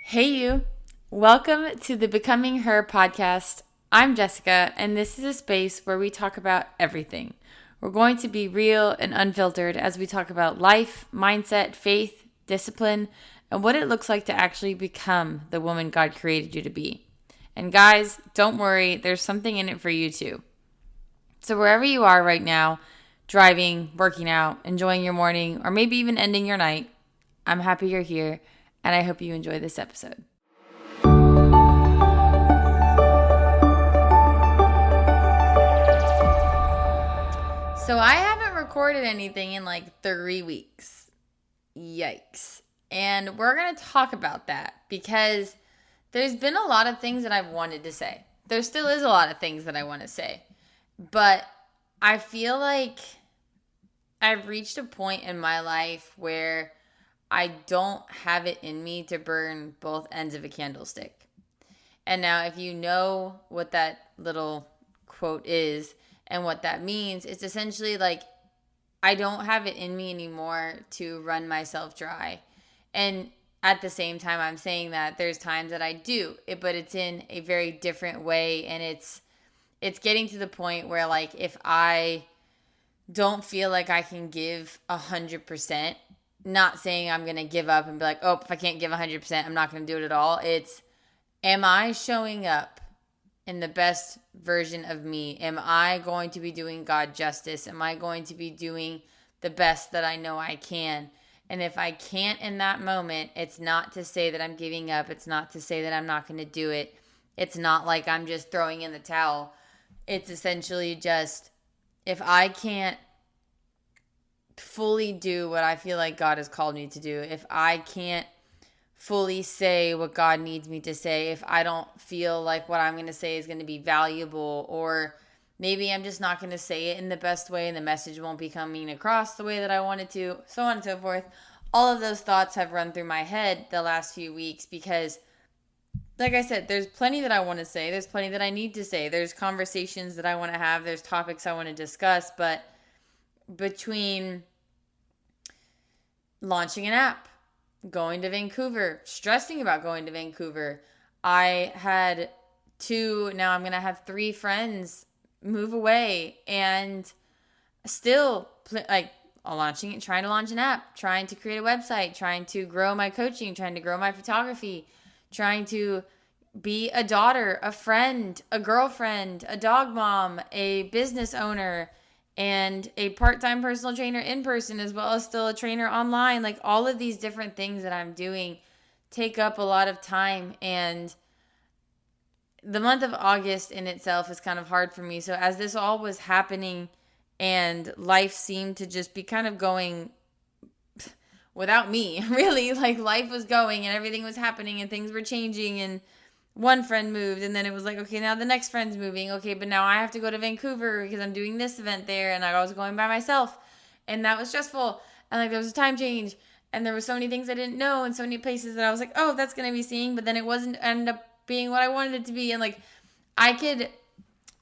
Hey, you. Welcome to the Becoming Her podcast. I'm Jessica, and this is a space where we talk about everything. We're going to be real and unfiltered as we talk about life, mindset, faith, discipline, and what it looks like to actually become the woman God created you to be. And guys, don't worry, there's something in it for you too. So, wherever you are right now, driving, working out, enjoying your morning, or maybe even ending your night, I'm happy you're here, and I hope you enjoy this episode. So I haven't recorded anything in like 3 weeks. Yikes. And we're going to talk about that because there's been a lot of things that I've wanted to say. There still is a lot of things that I want to say. But I feel like I've reached a point in my life where I don't have it in me to burn both ends of a candlestick. And now, if you know what that little quote is and what that means, it's essentially like I don't have it in me anymore to run myself dry. And at the same time, I'm saying that there's times that I do, but it's in a very different way. And it's getting to the point where, like, if I don't feel like I can give 100%, not saying I'm going to give up and be like, oh, if I can't give 100%, I'm not going to do it at all. It's, am I showing up in the best version of me? Am I going to be doing God justice? Am I going to be doing the best that I know I can? And if I can't in that moment, it's not to say that I'm giving up. It's not to say that I'm not going to do it. It's not like I'm just throwing in the towel. It's essentially just, if I can't fully do what I feel like God has called me to do, if I can't fully say what God needs me to say, if I don't feel like what I'm going to say is going to be valuable, or maybe I'm just not going to say it in the best way and the message won't be coming across the way that I want it to, so on and so forth. All of those thoughts have run through my head the last few weeks because, like I said, there's plenty that I want to say. There's plenty that I need to say. There's conversations that I want to have. There's topics I want to discuss. But between launching an app, going to Vancouver, stressing about going to Vancouver, I had now I'm going to have 3 friends move away, and still trying to launch an app, trying to create a website, trying to grow my coaching, trying to grow my photography, trying to be a daughter, a friend, a girlfriend, a dog mom, a business owner, and a part-time personal trainer in person, as well as still a trainer online. Like, all of these different things that I'm doing take up a lot of time, and the month of August in itself is kind of hard for me. So as this all was happening and life seemed to just be kind of going without me, really, like life was going and everything was happening and things were changing, and one friend moved, and then it was like, okay, now the next friend's moving. Okay, but now I have to go to Vancouver because I'm doing this event there, and I was going by myself, and that was stressful. And like, there was a time change, and there were so many things I didn't know, and so many places that I was like, oh, that's going to be seeing, but then it wasn't end up being what I wanted it to be. And like, I could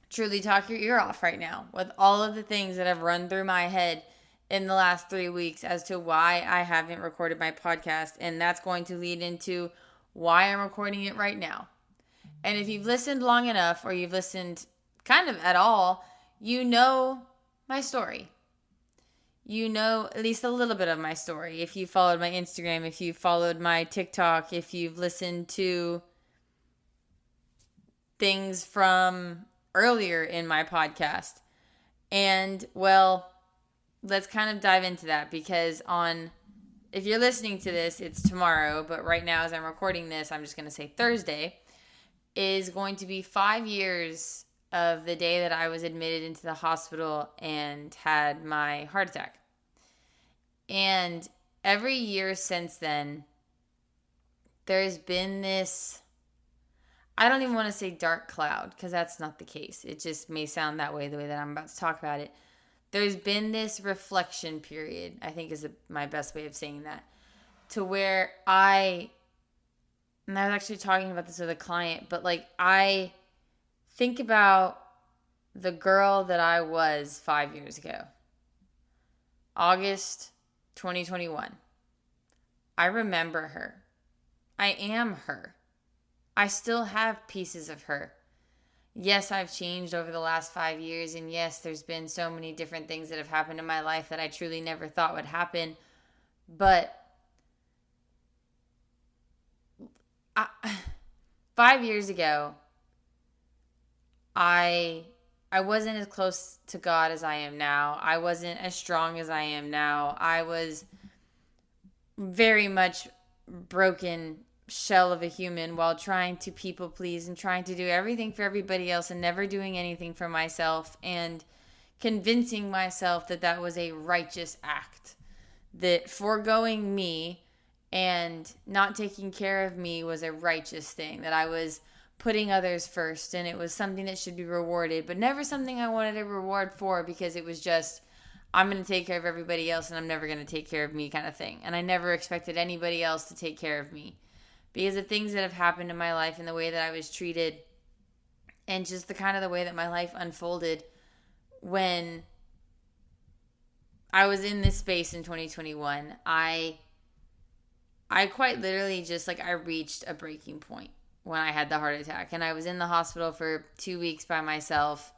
truly talk your ear off right now with all of the things that have run through my head in the last 3 weeks as to why I haven't recorded my podcast. And that's going to lead into why I'm recording it right now. And if you've listened long enough, or you've listened kind of at all, you know my story. You know at least a little bit of my story. If you followed my Instagram, if you followed my TikTok, if you've listened to things from earlier in my podcast. And, well, let's kind of dive into that, because if you're listening to this, it's tomorrow, but right now as I'm recording this, I'm just going to say Thursday, is going to be 5 years of the day that I was admitted into the hospital and had my heart attack. And every year since then, there's been this, I don't even want to say dark cloud, because that's not the case. It just may sound that way, the way that I'm about to talk about it. There's been this reflection period, I think is my best way of saying that, to where and I was actually talking about this with a client, but like, I think about the girl that I was 5 years ago. August 2021. I remember her. I am her. I still have pieces of her. Yes, I've changed over the last 5 years, and yes, there's been so many different things that have happened in my life that I truly never thought would happen. But 5 years ago, I wasn't as close to God as I am now. I wasn't as strong as I am now. I was very much broken shell of a human while trying to people please and trying to do everything for everybody else and never doing anything for myself, and convincing myself that that was a righteous act, that foregoing me and not taking care of me was a righteous thing, that I was putting others first and it was something that should be rewarded, but never something I wanted a reward for, because it was just, I'm going to take care of everybody else and I'm never going to take care of me kind of thing. And I never expected anybody else to take care of me, because the things that have happened in my life and the way that I was treated and just the kind of the way that my life unfolded when I was in this space in 2021, I quite literally just I reached a breaking point when I had the heart attack, and I was in the hospital for 2 weeks by myself.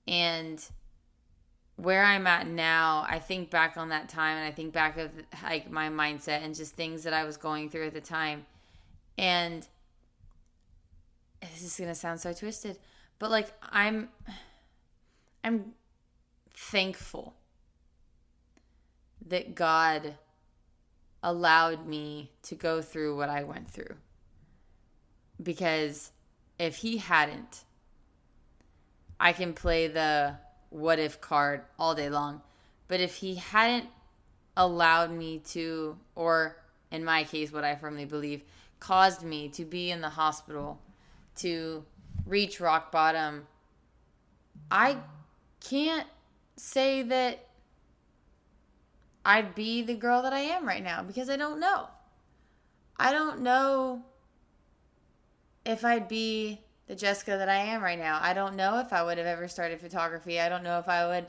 And where I'm at now, I think back on that time, and I think back of my mindset and just things that I was going through at the time. And this is gonna sound so twisted, but I'm thankful that God allowed me to go through what I went through. Because if he hadn't, I can play the what if card all day long. But if he hadn't allowed me to, or in my case, what I firmly believe, caused me to be in the hospital, to reach rock bottom, I can't say that I'd be the girl that I am right now, because I don't know. I don't know if I'd be the Jessica that I am right now. I don't know if I would have ever started photography. I don't know if I would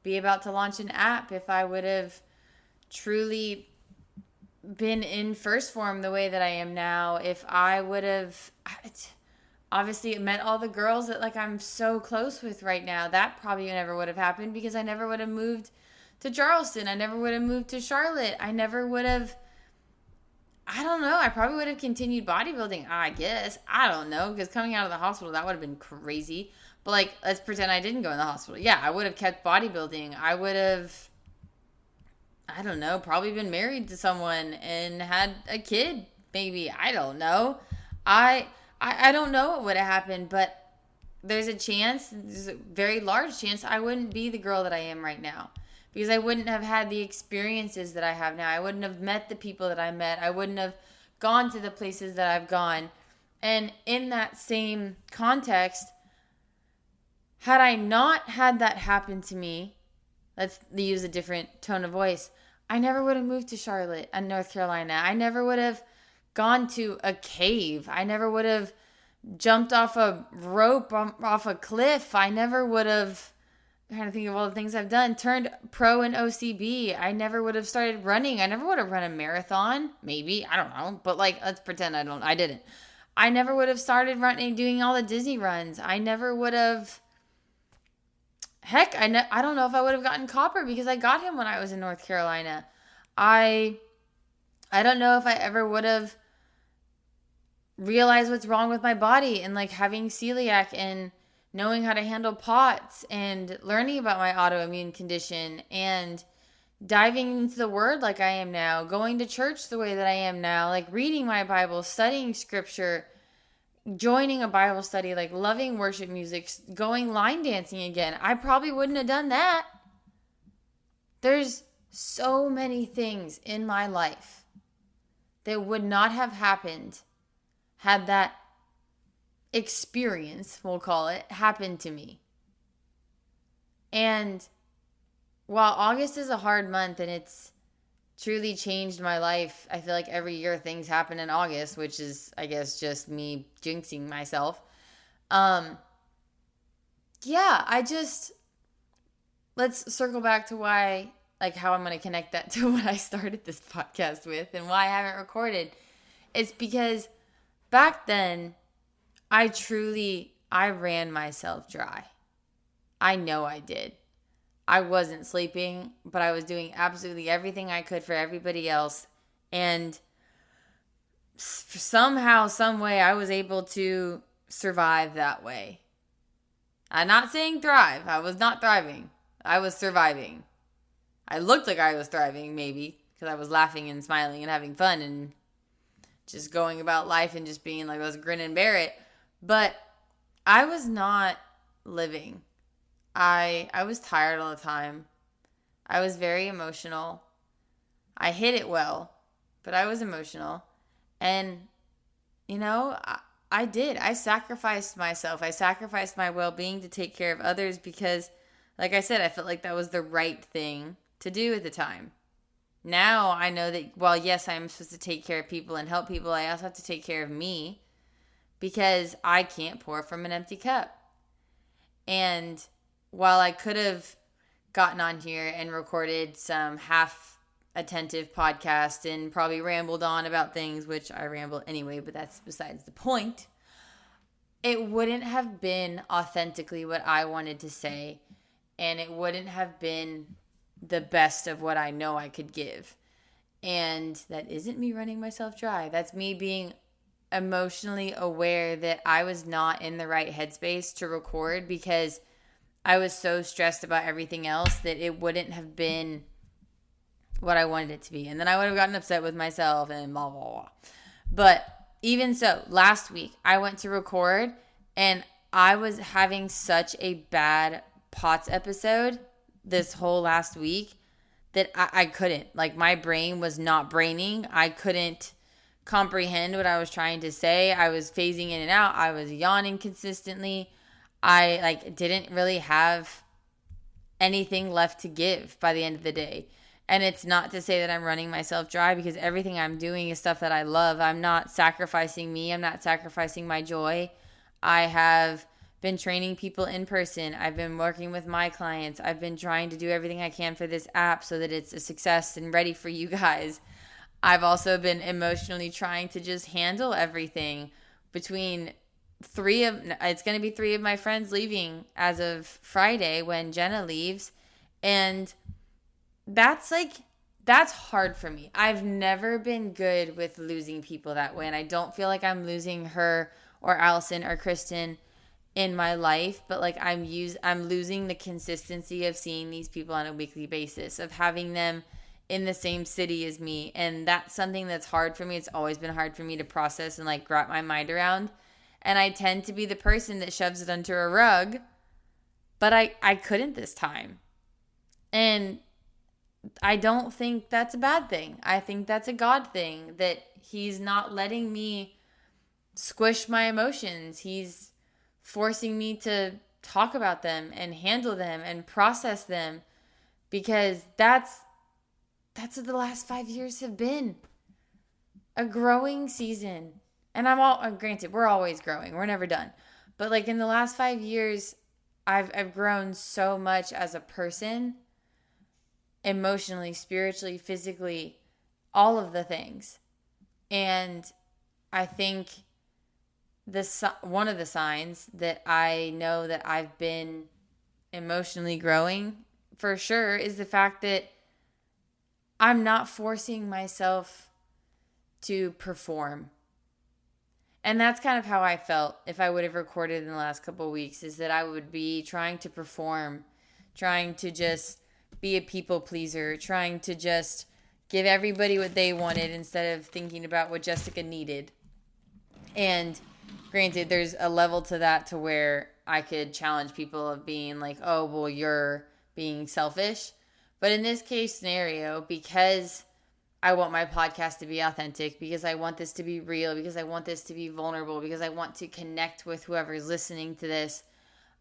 be about to launch an app, if I would have truly been in first form the way that I am now, if I would have obviously met all the girls that I'm so close with right now. That probably never would have happened, because I never would have moved to Charleston. I never would have moved to Charlotte. I never would have, I don't know. I probably would have continued bodybuilding, I guess. I don't know, because coming out of the hospital, that would have been crazy. But let's pretend I didn't go in the hospital. Yeah, I would have kept bodybuilding. I would have, I don't know, probably been married to someone and had a kid, maybe. I don't know. I don't know what would have happened, but there's a very large chance I wouldn't be the girl that I am right now, because I wouldn't have had the experiences that I have now. I wouldn't have met the people that I met. I wouldn't have gone to the places that I've gone. And in that same context, had I not had that happen to me, let's use a different tone of voice, I never would have moved to Charlotte and North Carolina. I never would have gone to a cave. I never would have jumped off a rope off a cliff. I never would have, I'm trying to think of all the things I've done, turned pro in OCB. I never would have started running. I never would have run a marathon. Maybe, I don't know. But let's pretend I didn't. I never would have started running, doing all the Disney runs. I never would have, heck, I don't know if I would have gotten Copper, because I got him when I was in North Carolina. I don't know if I ever would have realized what's wrong with my body, and having celiac and knowing how to handle POTS and learning about my autoimmune condition and diving into the word like I am now, going to church the way that I am now, reading my Bible, studying scripture, joining a Bible study, loving worship music, going line dancing again. I probably wouldn't have done that. There's so many things in my life that would not have happened had that experience, we'll call it, happened to me. And while August is a hard month and it's truly changed my life, I feel like every year things happen in August, which is, I guess, just me jinxing myself. Let's circle back to how I'm going to connect that to what I started this podcast with and why I haven't recorded. It's because back then, I ran myself dry. I know I did. I wasn't sleeping, but I was doing absolutely everything I could for everybody else. And somehow, some way, I was able to survive that way. I'm not saying thrive. I was not thriving. I was surviving. I looked like I was thriving, maybe, because I was laughing and smiling and having fun and just going about life and just being like, let's grin and bear it. But I was not living. I was tired all the time. I was very emotional. I hid it well, but I was emotional. And, I did. I sacrificed myself. I sacrificed my well-being to take care of others because, like I said, I felt like that was the right thing to do at the time. Now I know that, while yes, I'm supposed to take care of people and help people, I also have to take care of me because I can't pour from an empty cup. And while I could have gotten on here and recorded some half attentive podcast and probably rambled on about things, which I ramble anyway, but that's besides the point, it wouldn't have been authentically what I wanted to say, and it wouldn't have been the best of what I know I could give. And that isn't me running myself dry. That's me being emotionally aware that I was not in the right headspace to record because I was so stressed about everything else that it wouldn't have been what I wanted it to be. And then I would have gotten upset with myself and blah, blah, blah. But even so, last week I went to record and I was having such a bad POTS episode this whole last week that I couldn't. Like, my brain was not braining. I couldn't comprehend what I was trying to say. I was phasing in and out. I was yawning consistently. I didn't really have anything left to give by the end of the day. And it's not to say that I'm running myself dry because everything I'm doing is stuff that I love. I'm not sacrificing me. I'm not sacrificing my joy. I have been training people in person. I've been working with my clients. I've been trying to do everything I can for this app so that it's a success and ready for you guys. I've also been emotionally trying to just handle everything between it's going to be 3 of my friends leaving as of Friday when Jenna leaves. And that's hard for me. I've never been good with losing people that way. And I don't feel like I'm losing her or Allison or Kristen in my life, but I'm losing the consistency of seeing these people on a weekly basis, of having them in the same city as me. And that's something that's hard for me. It's always been hard for me to process and wrap my mind around. And I tend to be the person that shoves it under a rug, but I couldn't this time. And I don't think that's a bad thing. I think that's a God thing, that he's not letting me squish my emotions. He's forcing me to talk about them and handle them and process them, because that's what the last 5 years have been. A growing season. And granted, we're always growing. We're never done. But in the last 5 years, I've grown so much as a person, emotionally, spiritually, physically, all of the things. And I think one of the signs that I know that I've been emotionally growing for sure is the fact that I'm not forcing myself to perform. And that's kind of how I felt if I would have recorded in the last couple of weeks, is that I would be trying to perform, trying to just be a people pleaser, trying to just give everybody what they wanted instead of thinking about what Jessica needed. And granted, there's a level to that to where I could challenge people of being like, oh, well, you're being selfish. But in this case scenario, because I want my podcast to be authentic, because I want this to be real, because I want this to be vulnerable, because I want to connect with whoever's listening to this,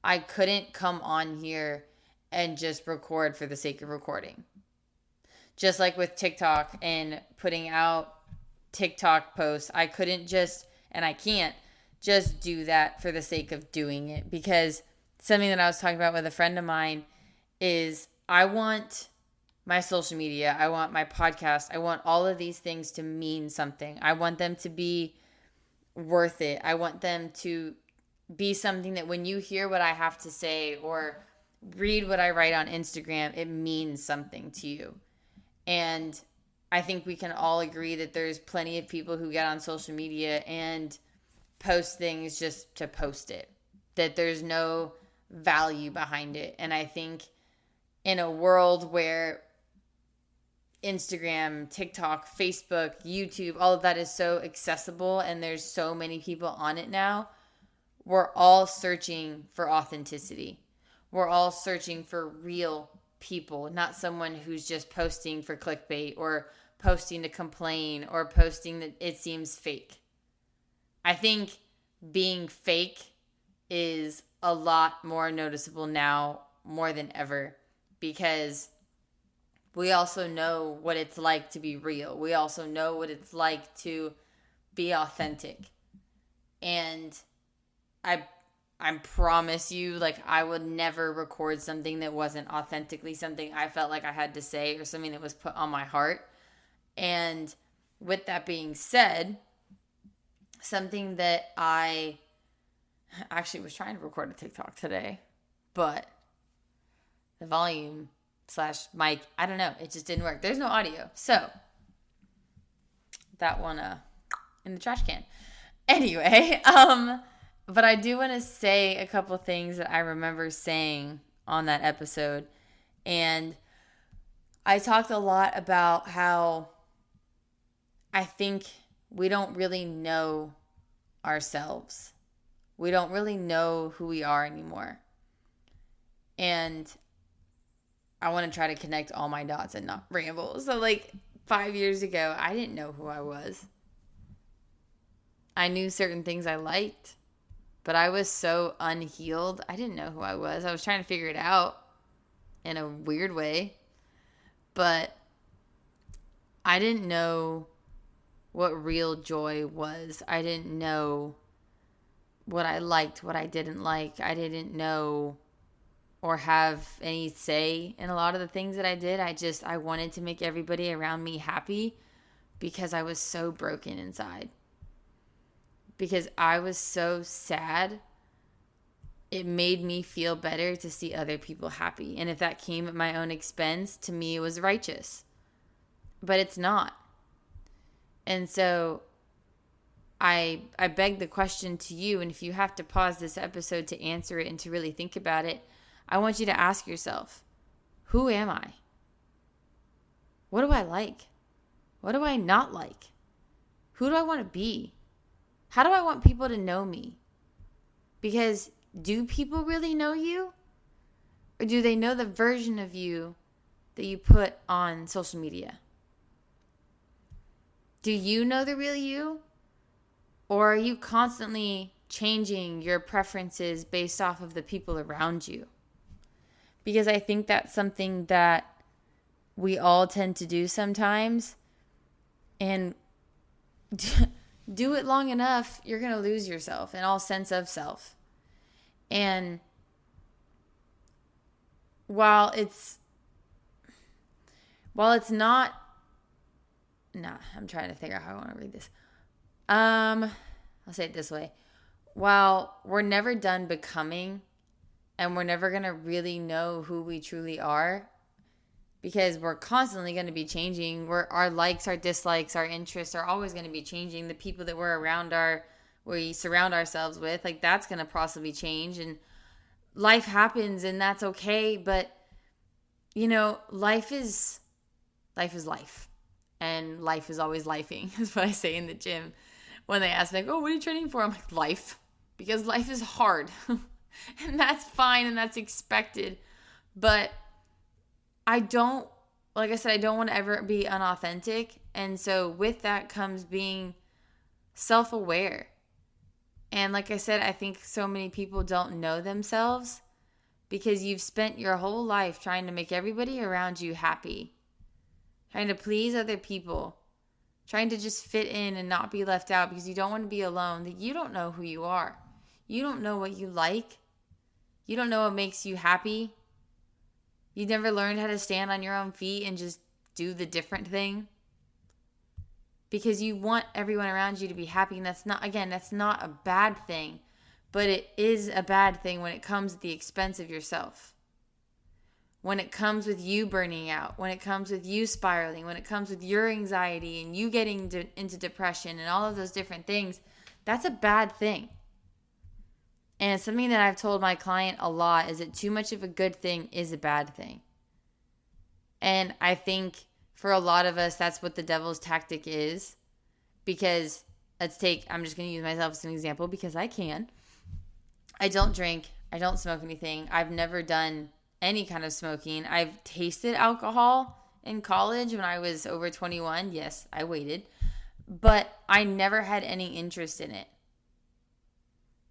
I couldn't come on here and just record for the sake of recording. Just like with TikTok and putting out TikTok posts, I couldn't just, and I can't just do that for the sake of doing it, because something that I was talking about with a friend of mine is I want my social media. I want my podcast. I want all of these things to mean something. I want them to be worth it. I want them to be something that when you hear what I have to say or read what I write on Instagram, it means something to you. And I think we can all agree that there's plenty of people who get on social media and post things just to post it, that there's no value behind it. And I think in a world where Instagram, TikTok, Facebook, YouTube, all of that is so accessible and there's so many people on it now, we're all searching for authenticity. We're all searching for real people, not someone who's just posting for clickbait or posting to complain or posting that it seems fake. I think being fake is a lot more noticeable now more than ever, because we also know what it's like to be real. We also know what it's like to be authentic. And I promise you, like, I would never record something that wasn't authentically something I felt like I had to say or something that was put on my heart. And with that being said, something that I actually was trying to record a TikTok today, but the volume / mic, I don't know, it just didn't work. There's no audio. So that one in the trash can. Anyway, but I do want to say a couple things that I remember saying on that episode. And I talked a lot about how I think we don't really know ourselves. We don't really know who we are anymore. And I want to try to connect all my dots and not ramble. So like 5 years ago, I didn't know who I was. I knew certain things I liked, but I was so unhealed. I didn't know who I was. I was trying to figure it out in a weird way, but I didn't know what real joy was. I didn't know what I liked, what I didn't like. I didn't know or have any say in a lot of the things that I did. I wanted to make everybody around me happy because I was so broken inside. Because I was so sad, it made me feel better to see other people happy. And if that came at my own expense, to me it was righteous. But it's not. And so I beg the question to you, and if you have to pause this episode to answer it and to really think about it, I want you to ask yourself, who am I? What do I like? What do I not like? Who do I want to be? How do I want people to know me? Because do people really know you? Or do they know the version of you that you put on social media? Do you know the real you? Or are you constantly changing your preferences based off of the people around you? Because I think that's something that we all tend to do sometimes. And do it long enough, you're going to lose yourself and all sense of self. And while it's not, I'm trying to figure out how I want to read this. I'll say it this way. While we're never done becoming, and we're never going to really know who we truly are, because we're constantly going to be changing. Our likes, our dislikes, our interests are always going to be changing. The people that we surround ourselves with, like, that's going to possibly change. And life happens, and that's okay. But, you know, life is life. And life is always lifing. That's what I say in the gym. When they ask me, like, oh, what are you training for? I'm like, life. Because life is hard. And that's fine, and that's expected. But like I said, I don't want to ever be unauthentic. And so with that comes being self-aware. And like I said, I think so many people don't know themselves because you've spent your whole life trying to make everybody around you happy, trying to please other people, trying to just fit in and not be left out because you don't want to be alone. That you don't know who you are. You don't know what you like. You don't know what makes you happy. You never learned how to stand on your own feet and just do the different thing? Because you want everyone around you to be happy. And that's not a bad thing. But it is a bad thing when it comes at the expense of yourself. When it comes with you burning out. When it comes with you spiraling. When it comes with your anxiety and you getting into depression and all of those different things. That's a bad thing. And it's something that I've told my client a lot, is that too much of a good thing is a bad thing. And I think for a lot of us, that's what the devil's tactic is. Because I'm just going to use myself as an example because I can. I don't drink. I don't smoke anything. I've never done any kind of smoking. I've tasted alcohol in college when I was over 21. Yes, I waited. But I never had any interest in it.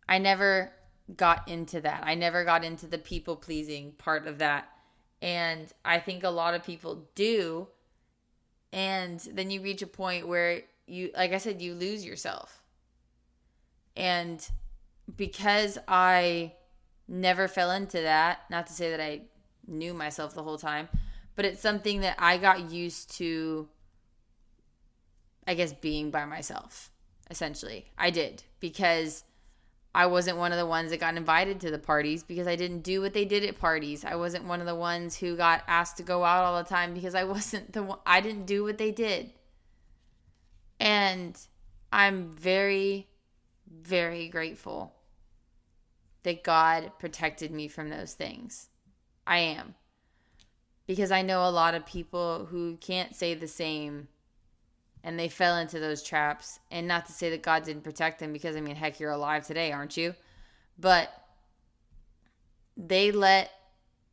I never got into that. I never got into the people pleasing part of that. And I think a lot of people do. And then you reach a point where you, like I said, you lose yourself. And because I never fell into that, not to say that I knew myself the whole time, but it's something that I got used to, I guess, being by myself, essentially. I did, because I wasn't one of the ones that got invited to the parties because I didn't do what they did at parties. I wasn't one of the ones who got asked to go out all the time because I didn't do what they did. And I'm very, very grateful that God protected me from those things. I am. Because I know a lot of people who can't say the same, and they fell into those traps. And not to say that God didn't protect them, because, I mean, heck, you're alive today, aren't you? But they let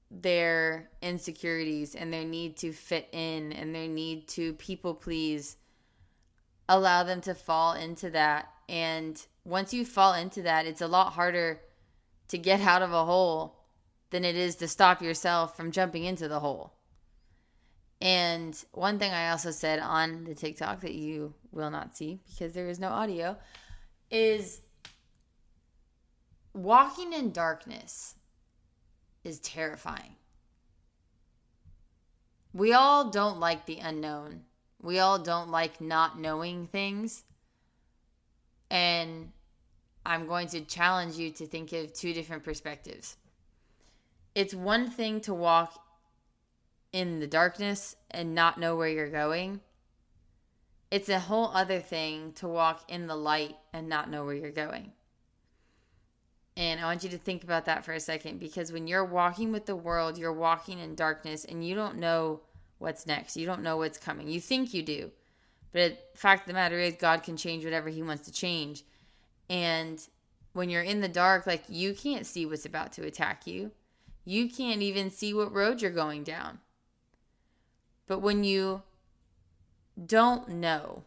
their insecurities and their need to fit in and their need to people please allow them to fall into that. And once you fall into that, it's a lot harder to get out of a hole than it is to stop yourself from jumping into the hole. And one thing I also said on the TikTok that you will not see because there is no audio is walking in darkness is terrifying. We all don't like the unknown. We all don't like not knowing things. And I'm going to challenge you to think of two different perspectives. It's one thing to walk in the darkness and not know where you're going. It's a whole other thing to walk in the light and not know where you're going. And I want you to think about that for a second, because when you're walking with the world, you're walking in darkness and you don't know what's next. You don't know what's coming. You think you do. But the fact of the matter is, God can change whatever he wants to change. And when you're in the dark, like, you can't see what's about to attack you. You can't even see what road you're going down. But when you don't know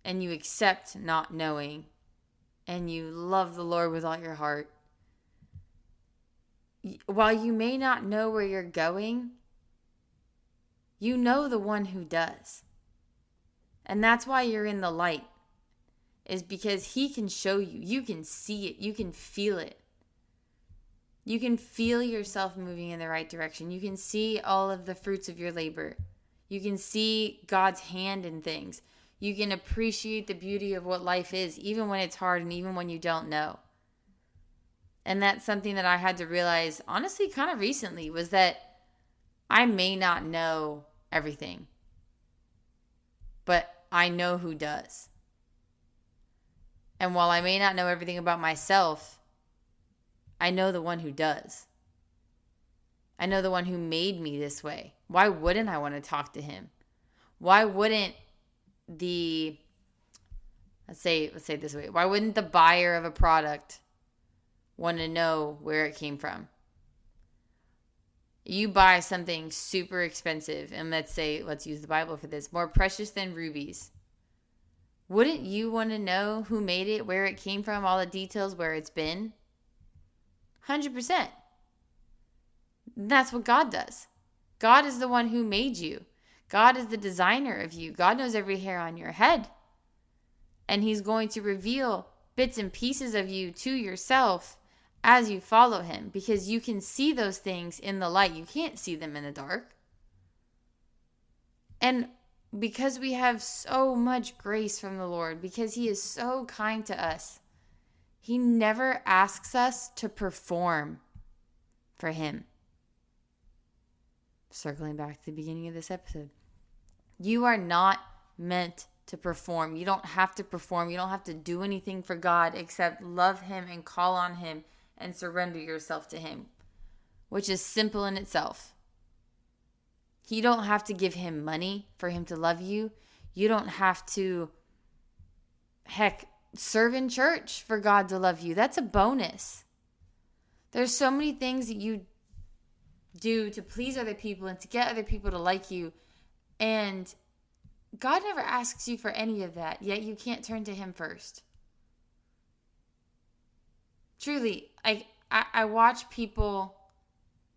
and you accept not knowing and you love the Lord with all your heart, while you may not know where you're going, you know the one who does. And that's why you're in the light, is because he can show you. You can see it. You can feel it. You can feel yourself moving in the right direction. You can see all of the fruits of your labor. You can see God's hand in things. You can appreciate the beauty of what life is, even when it's hard and even when you don't know. And that's something that I had to realize, honestly, kind of recently, was that I may not know everything, but I know who does. And while I may not know everything about myself, I know the one who does. I know the one who made me this way. Why wouldn't I want to talk to him? Why wouldn't let's say it this way, why wouldn't the buyer of a product want to know where it came from? You buy something super expensive, and let's use the Bible for this, more precious than rubies. Wouldn't you want to know who made it, where it came from, all the details, where it's been? 100%. That's what God does. God is the one who made you. God is the designer of you. God knows every hair on your head. And he's going to reveal bits and pieces of you to yourself as you follow him, because you can see those things in the light. You can't see them in the dark. And because we have so much grace from the Lord, because he is so kind to us, he never asks us to perform for him. Circling back to the beginning of this episode, you are not meant to perform. You don't have to perform. You don't have to do anything for God except love him and call on him and surrender yourself to him, which is simple in itself. You don't have to give him money for him to love you. You don't have to, serve in church for God to love you. That's a bonus. There's so many things that you do to please other people and to get other people to like you. And God never asks you for any of that, yet you can't turn to him first. Truly, I watch people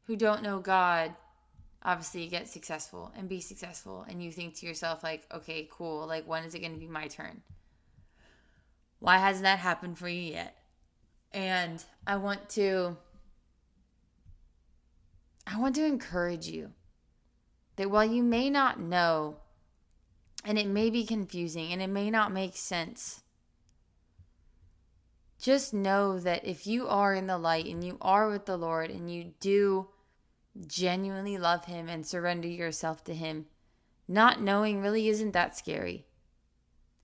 who don't know God obviously get successful and be successful, and you think to yourself, like, okay, cool, like, when is it going to be my turn? Why hasn't that happened for you yet? And I want to encourage you that while you may not know, and it may be confusing, and it may not make sense, just know that if you are in the light and you are with the Lord and you do genuinely love him and surrender yourself to him, not knowing really isn't that scary.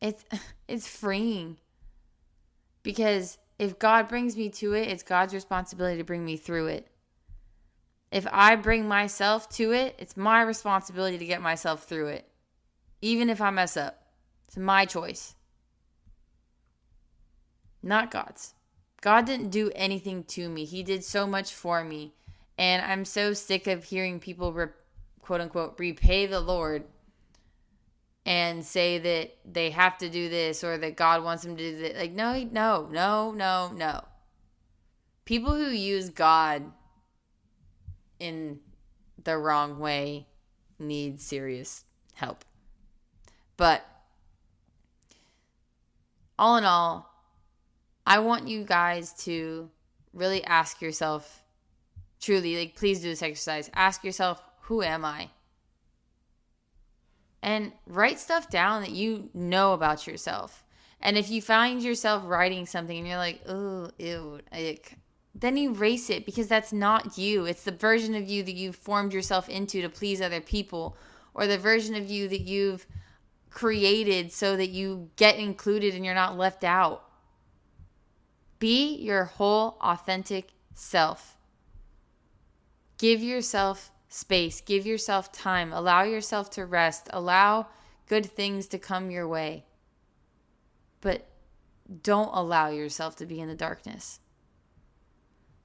It's freeing. Because if God brings me to it, it's God's responsibility to bring me through it. If I bring myself to it, it's my responsibility to get myself through it. Even if I mess up. It's my choice. Not God's. God didn't do anything to me. He did so much for me. And I'm so sick of hearing people, quote unquote, repay the Lord and say that they have to do this or that God wants them to do that. Like, no. People who use God in the wrong way need serious help. But all in all, I want you guys to really ask yourself, truly, like, please do this exercise. Ask yourself, who am I? And write stuff down that you know about yourself. And if you find yourself writing something and you're like, oh, ew, ick, then erase it, because that's not you. It's the version of you that you've formed yourself into to please other people, or the version of you that you've created so that you get included and you're not left out. Be your whole authentic self. Give yourself space. Give yourself time. Allow yourself to rest. Allow good things to come your way. But don't allow yourself to be in the darkness.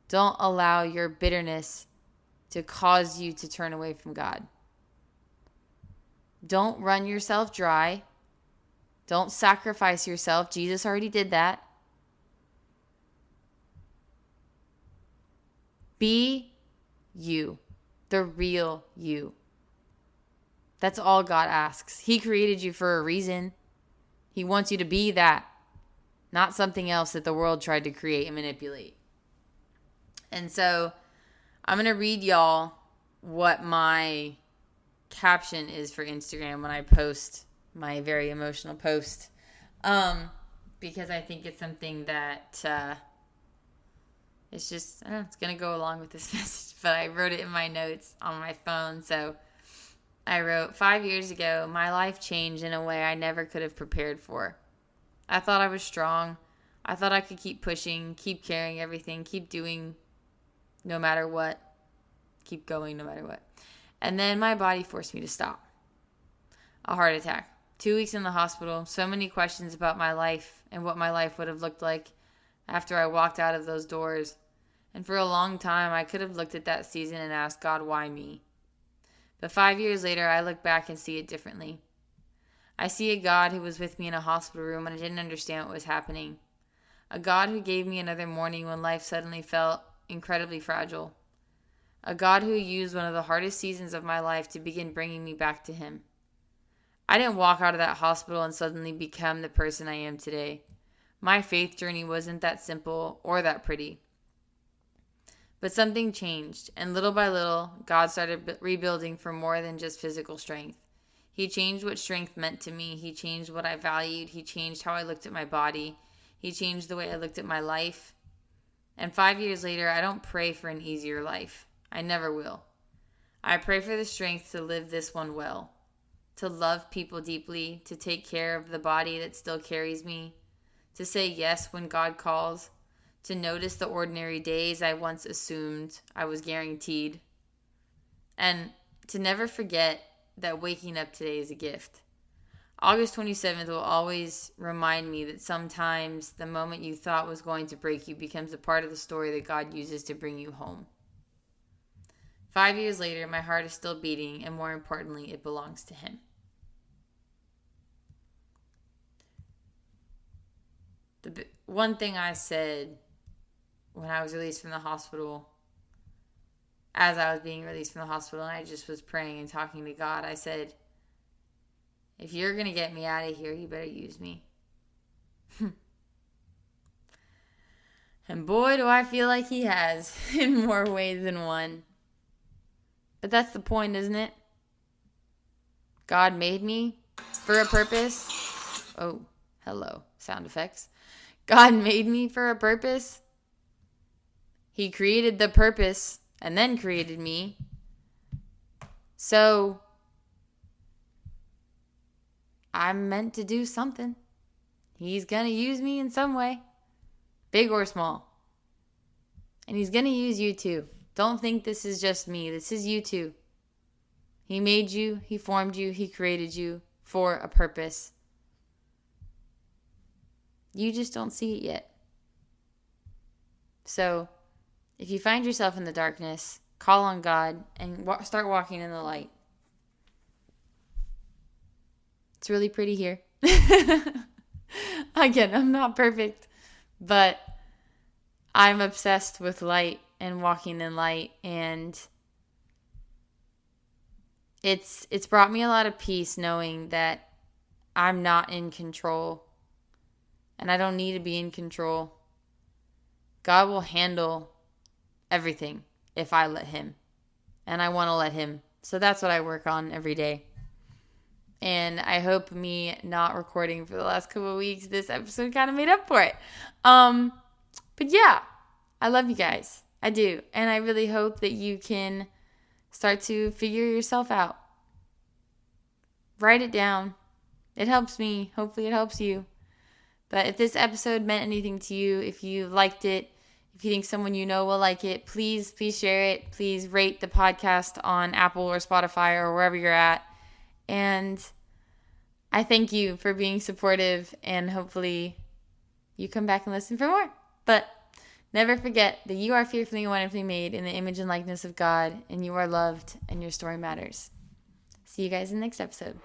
Don't allow your bitterness to cause you to turn away from God. Don't run yourself dry. Don't sacrifice yourself. Jesus already did that. Be you, the real you. That's all God asks. He created you for a reason. He wants you to be that, not something else that the world tried to create and manipulate. And so I'm going to read y'all what my caption is for Instagram when I post my very emotional post, because I think it's something that it's just, it's going to go along with this message, but I wrote it in my notes on my phone. So I wrote, 5 years ago, my life changed in a way I never could have prepared for. I thought I was strong. I thought I could keep pushing, keep carrying everything, keep doing no matter what, keep going no matter what. And then my body forced me to stop. A heart attack. 2 weeks in the hospital. So many questions about my life and what my life would have looked like after I walked out of those doors. And for a long time, I could have looked at that season and asked God, why me? But 5 years later, I look back and see it differently. I see a God who was with me in a hospital room when I didn't understand what was happening. A God who gave me another morning when life suddenly felt incredibly fragile. A God who used one of the hardest seasons of my life to begin bringing me back to him. I didn't walk out of that hospital and suddenly become the person I am today. My faith journey wasn't that simple or that pretty. But something changed, and little by little, God started rebuilding for more than just physical strength. He changed what strength meant to me. He changed what I valued. He changed how I looked at my body. He changed the way I looked at my life. And 5 years later, I don't pray for an easier life. I never will. I pray for the strength to live this one well, to love people deeply, to take care of the body that still carries me, to say yes when God calls, to notice the ordinary days I once assumed I was guaranteed, and to never forget that waking up today is a gift. August 27th will always remind me that sometimes the moment you thought was going to break you becomes a part of the story that God uses to bring you home. 5 years later, my heart is still beating, and more importantly, it belongs to Him. The one thing I said when I was released from the hospital, as I was being released from the hospital, and I just was praying and talking to God, I said, if you're going to get me out of here, you better use me. And boy, do I feel like He has in more ways than one. But that's the point, isn't it? God made me for a purpose. Oh, hello, sound effects. God made me for a purpose. He created the purpose and then created me. So I'm meant to do something. He's going to use me in some way, big or small. And He's going to use you too. Don't think this is just me. This is you too. He made you. He formed you. He created you for a purpose. You just don't see it yet. So if you find yourself in the darkness, call on God and start walking in the light. It's really pretty here. Again, I'm not perfect, but I'm obsessed with light and walking in light, and it's brought me a lot of peace knowing that I'm not in control, and I don't need to be in control. God will handle everything if I let Him, and I want to let Him. So that's what I work on every day. And I hope me not recording for the last couple of weeks, this episode kind of made up for it. But yeah, I love you guys. I do. And I really hope that you can start to figure yourself out. Write it down. It helps me. Hopefully it helps you. But if this episode meant anything to you, if you liked it, if you think someone you know will like it, please share it. Please rate the podcast on Apple or Spotify or wherever you're at. And I thank you for being supportive, and hopefully you come back and listen for more. But never forget that you are fearfully and wonderfully made in the image and likeness of God, and you are loved, and your story matters. See you guys in the next episode.